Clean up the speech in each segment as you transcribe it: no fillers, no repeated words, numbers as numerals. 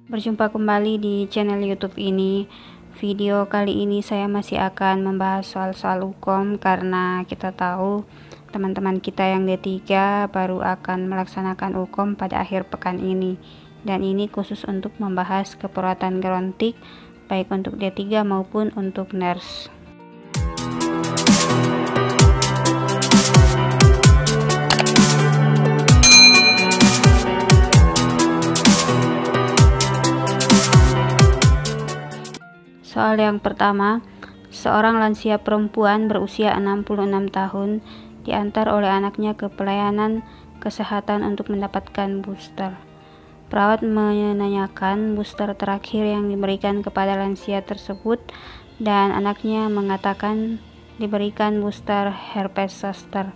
Berjumpa kembali di channel YouTube ini. Video kali ini saya masih akan membahas soal-soal hukum karena kita tahu teman-teman kita yang D3 baru akan melaksanakan hukum pada akhir pekan ini. Dan ini khusus untuk membahas keperawatan gerontik baik untuk D3 maupun untuk nurse. Soal yang pertama, seorang lansia perempuan berusia 66 tahun diantar oleh anaknya ke pelayanan kesehatan untuk mendapatkan booster. Perawat menanyakan booster terakhir yang diberikan kepada lansia tersebut dan anaknya mengatakan diberikan booster herpes zoster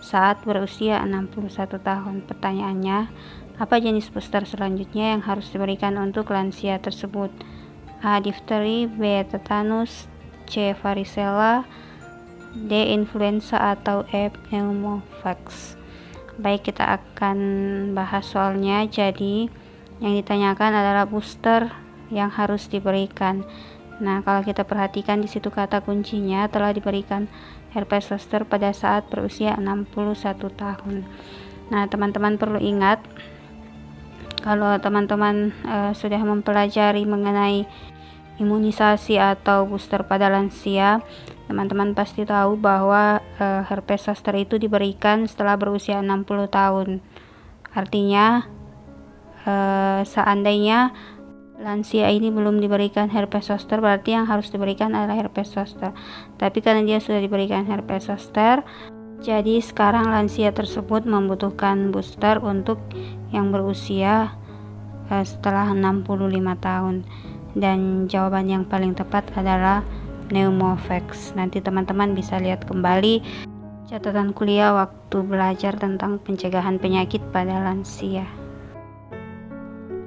saat berusia 61 tahun. Pertanyaannya, apa jenis booster selanjutnya yang harus diberikan untuk lansia tersebut? A. Difteri, B. Tetanus, C. Varicella, D. Influenza, atau E. Pneumovax. Baik, kita akan bahas soalnya. Jadi yang ditanyakan adalah booster yang harus diberikan. Nah, kalau kita perhatikan di situ kata kuncinya telah diberikan herpes zoster pada saat berusia 61 tahun. Nah, teman-teman perlu ingat, kalau teman-teman sudah mempelajari mengenai imunisasi atau booster pada lansia, teman-teman pasti tahu bahwa herpes zoster itu diberikan setelah berusia 60 tahun. Artinya seandainya lansia ini belum diberikan herpes zoster, berarti yang harus diberikan adalah herpes zoster. Tapi karena dia sudah diberikan herpes zoster, jadi sekarang lansia tersebut membutuhkan booster untuk yang berusia setelah 65 tahun. Dan jawaban yang paling tepat adalah Pneumovax. Nanti teman-teman bisa lihat kembali catatan kuliah waktu belajar tentang pencegahan penyakit pada lansia.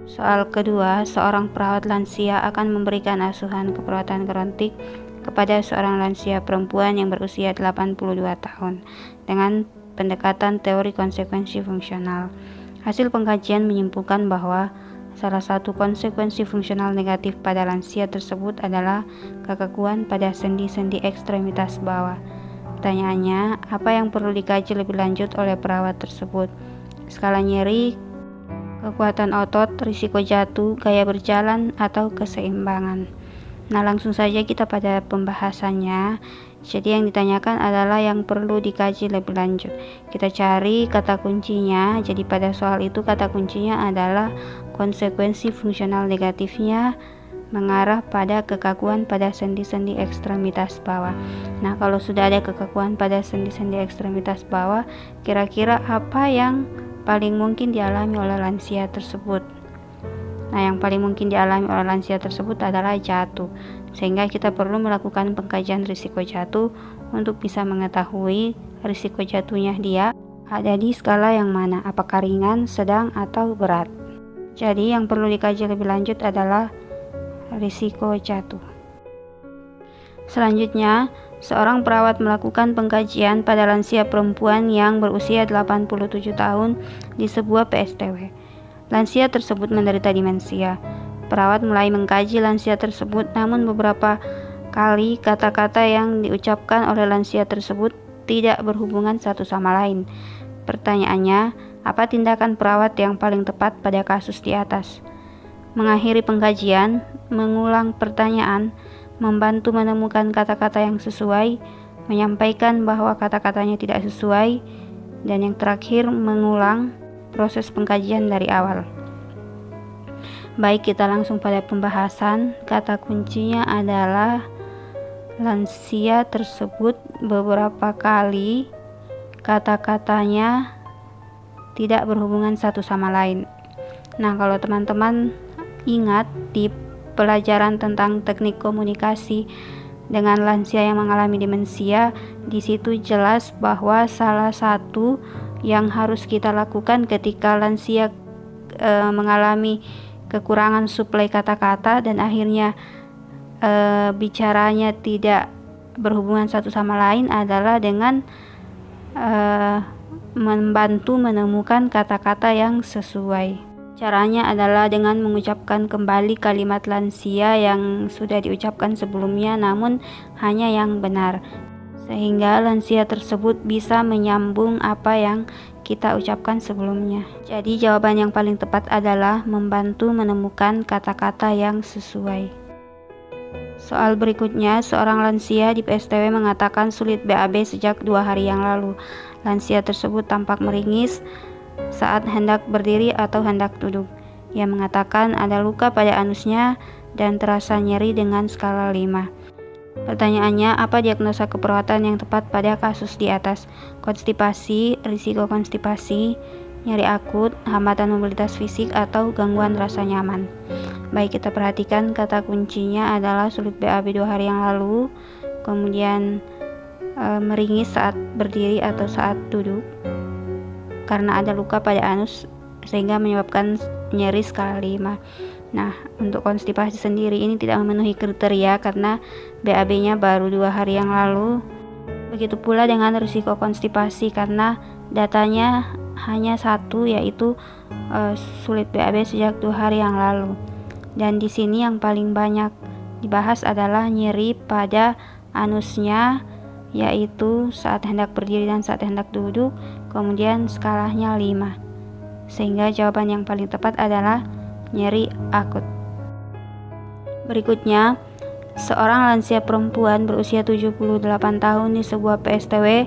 Soal kedua, seorang perawat lansia akan memberikan asuhan keperawatan gerontik kepada seorang lansia perempuan yang berusia 82 tahun dengan pendekatan teori konsekuensi fungsional. Hasil pengkajian menyimpulkan bahwa salah satu konsekuensi fungsional negatif pada lansia tersebut adalah kekakuan pada sendi-sendi ekstremitas bawah. Pertanyaannya, apa yang perlu dikaji lebih lanjut oleh perawat tersebut? Skala nyeri, kekuatan otot, risiko jatuh, gaya berjalan, atau keseimbangan. Nah, langsung saja kita pada pembahasannya. Jadi yang ditanyakan adalah yang perlu dikaji lebih lanjut. Kita cari kata kuncinya. Jadi pada soal itu kata kuncinya adalah konsekuensi fungsional negatifnya mengarah pada kekakuan pada sendi-sendi ekstremitas bawah. Nah, kalau sudah ada kekakuan pada sendi-sendi ekstremitas bawah, kira-kira apa yang paling mungkin dialami oleh lansia tersebut? Nah, yang paling mungkin dialami oleh lansia tersebut adalah jatuh. Sehingga kita perlu melakukan pengkajian risiko jatuh untuk bisa mengetahui risiko jatuhnya dia ada di skala yang mana, apakah ringan, sedang, atau berat. Jadi yang perlu dikaji lebih lanjut adalah risiko jatuh. Selanjutnya, seorang perawat melakukan pengkajian pada lansia perempuan yang berusia 87 tahun di sebuah PSTW. Lansia tersebut menderita demensia. Perawat mulai mengkaji lansia tersebut, namun beberapa kali kata-kata yang diucapkan oleh lansia tersebut tidak berhubungan satu sama lain. Pertanyaannya, apa tindakan perawat yang paling tepat pada kasus di atas? Mengakhiri pengkajian, mengulang pertanyaan, membantu menemukan kata-kata yang sesuai, menyampaikan bahwa kata-katanya tidak sesuai, dan yang terakhir mengulang proses pengkajian dari awal. Baik, kita langsung pada pembahasan. Kata kuncinya adalah lansia tersebut beberapa kali kata-katanya tidak berhubungan satu sama lain. Nah, kalau teman-teman ingat di pelajaran tentang teknik komunikasi dengan lansia yang mengalami demensia, di situ jelas bahwa salah satu yang harus kita lakukan ketika lansia mengalami kekurangan suplai kata-kata dan akhirnya bicaranya tidak berhubungan satu sama lain adalah dengan membantu menemukan kata-kata yang sesuai. Caranya adalah dengan mengucapkan kembali kalimat lansia yang sudah diucapkan sebelumnya namun hanya yang benar, sehingga lansia tersebut bisa menyambung apa yang kita ucapkan sebelumnya. Jadi jawaban yang paling tepat adalah membantu menemukan kata-kata yang sesuai. Soal berikutnya, seorang lansia di PSTW mengatakan sulit BAB sejak 2 hari yang lalu. Lansia tersebut tampak meringis saat hendak berdiri atau hendak duduk. Ia mengatakan ada luka pada anusnya dan terasa nyeri dengan skala 5. Pertanyaannya, apa diagnosa keperawatan yang tepat pada kasus di atas? Konstipasi, risiko konstipasi, nyeri akut, hambatan mobilitas fisik, atau gangguan rasa nyaman. Baik, kita perhatikan kata kuncinya adalah sulit BAB 2 hari yang lalu, kemudian meringis saat berdiri atau saat duduk karena ada luka pada anus sehingga menyebabkan nyeri skala 5. Nah, untuk konstipasi sendiri ini tidak memenuhi kriteria karena BAB-nya baru 2 hari yang lalu. Begitu pula dengan risiko konstipasi karena datanya hanya satu, yaitu sulit BAB sejak 2 hari yang lalu. Dan di sini yang paling banyak dibahas adalah nyeri pada anusnya, yaitu saat hendak berdiri dan saat hendak duduk, kemudian skalanya 5. Sehingga jawaban yang paling tepat adalah nyeri akut. Berikutnya, seorang lansia perempuan berusia 78 tahun di sebuah PSTW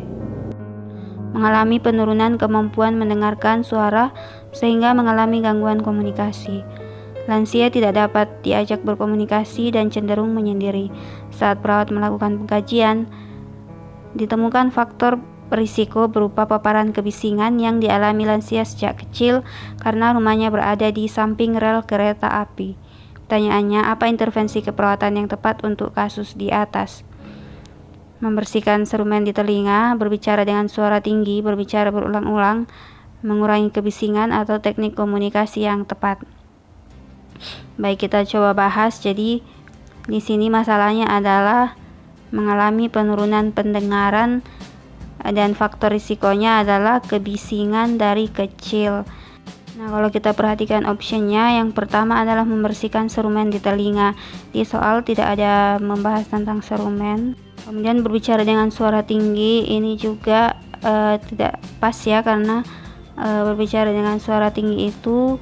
mengalami penurunan kemampuan mendengarkan suara sehingga mengalami gangguan komunikasi. Lansia tidak dapat diajak berkomunikasi dan cenderung menyendiri. Saat perawat melakukan pengkajian, ditemukan faktor risiko berupa paparan kebisingan yang dialami lansia sejak kecil karena rumahnya berada di samping rel kereta api. Pertanyaannya, apa intervensi keperawatan yang tepat untuk kasus di atas? Membersihkan serumen di telinga, berbicara dengan suara tinggi, berbicara berulang-ulang, mengurangi kebisingan, atau teknik komunikasi yang tepat. Baik, kita coba bahas. Jadi di sini masalahnya adalah mengalami penurunan pendengaran dan faktor risikonya adalah kebisingan dari kecil. Nah, kalau kita perhatikan optionnya, yang pertama adalah membersihkan serumen di telinga. Di soal tidak ada membahas tentang serumen. Kemudian berbicara dengan suara tinggi, ini juga tidak pas ya, karena berbicara dengan suara tinggi itu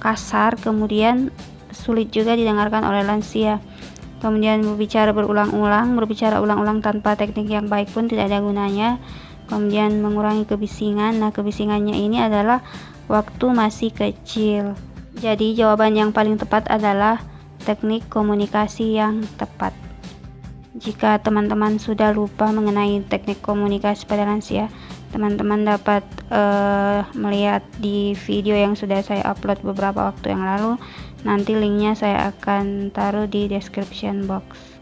kasar, kemudian sulit juga didengarkan oleh lansia. Kemudian berbicara berulang-ulang, berbicara ulang-ulang tanpa teknik yang baik pun tidak ada gunanya. Kemudian mengurangi kebisingan. Nah, kebisingannya ini adalah waktu masih kecil. Jadi jawaban yang paling tepat adalah teknik komunikasi yang tepat. Jika teman-teman sudah lupa mengenai teknik komunikasi pada lansia, teman-teman dapat melihat di video yang sudah saya upload beberapa waktu yang lalu. Nanti linknya saya akan taruh di description box.